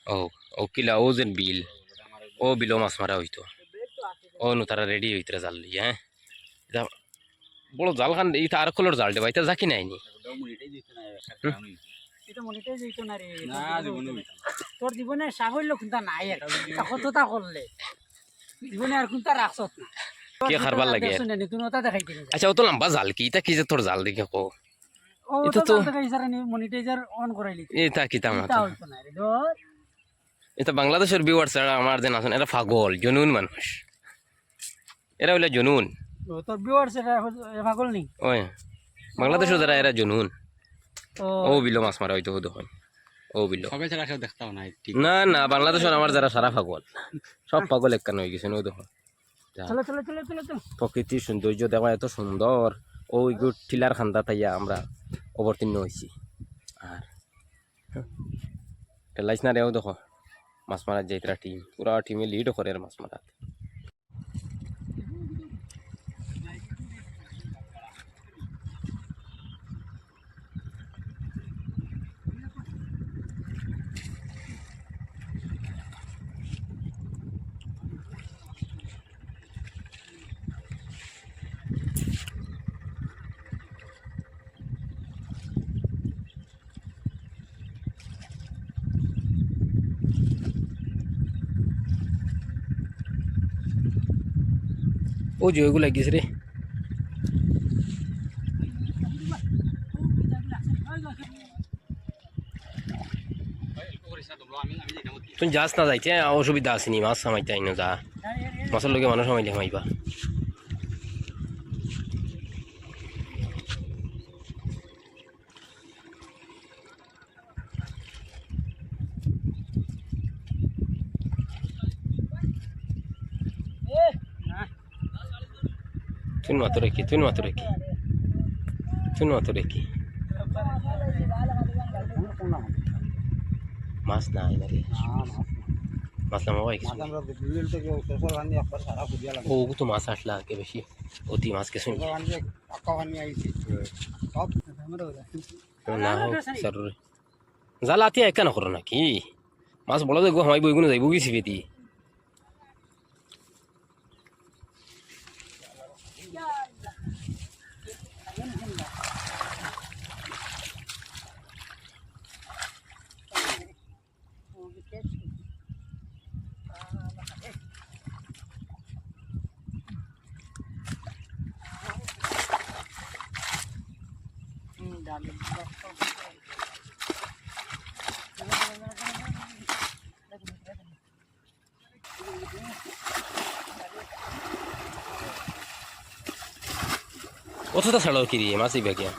ও ও কিলা ও যেন বিল ও বিলও মাছ মারা হইতো ও নু তারা রেডি হইতে জাল লিয়ে হ্যাঁ এটা বড় জাল খান এটা আর কলর জাল দেবা এটা জাকি নাইনি এটা মনিটাই যাইতো না রে তোর জীবনে সাফল্য কোনটা নাই আর কতটা করলে জীবনে আর কোনটা রাখছত না কে খারবার লাগে নতুনতা দেখাইতে আচ্ছা ও তো লম্বা জাল কি এটা কি যে তোর জাল দেখে কো ও এটা তো তো দেখাইছার মনিটাইজার অন করাইলি এটা কি তামা এটা হইতো না রে ধর এটা বাংলাদেশের ভিউয়ার্স আমার যে আছেন এরা পাগল জনুন মানুষ এরা হইলে জনুন তোর ভিউয়ার্স এটা পাগল নি ওই বাংলাদেশে যারা এরা জনুন ও ও বিলো মাছ মারা হইতো দেখুন ও বিলো সবাই ছাড়া কেউ দেখতাম না ঠিক না না বাংলাদেশের আমার যারা সারা পাগল সব পাগল একখান হয়ে গেছে ও দেখুন চলো চলো চলো চলো চলো প্রকৃতির সৌন্দর্য দেখা এত সুন্দর ওই টিলার খান্দা তাইয়া আমরা অবতীর্ণ হয়েছি আর টেলাইস না রেও দেখো মাছ মারার যাইতরা টিম পুরা টিমে লিড করে আর মাছ মারাত ও যে ওইগুলো লাগিয়েছে রে তুই যাস না যাইতে অসুবিধা আসেনি মাছ সামাইতে আইন যা মাছের লোকে মানুষ সামাইলে সামাইবা তুই মাতো রেখি তুই মাতো রেখি তুই মাতো রেখি মাছ নাই না রে মাছ নামাবাই কিছু ও তো মাছ আসলা কে বেশি অতি মাছ কিছু না হোক স্যার জাল আতিয়া একা না করো নাকি মাছ বড় দেখবো হামাইব এগুলো যাইব গেছি বেদি অতটা ছাড়াও কি দিয়ে মাছ দিবে কি না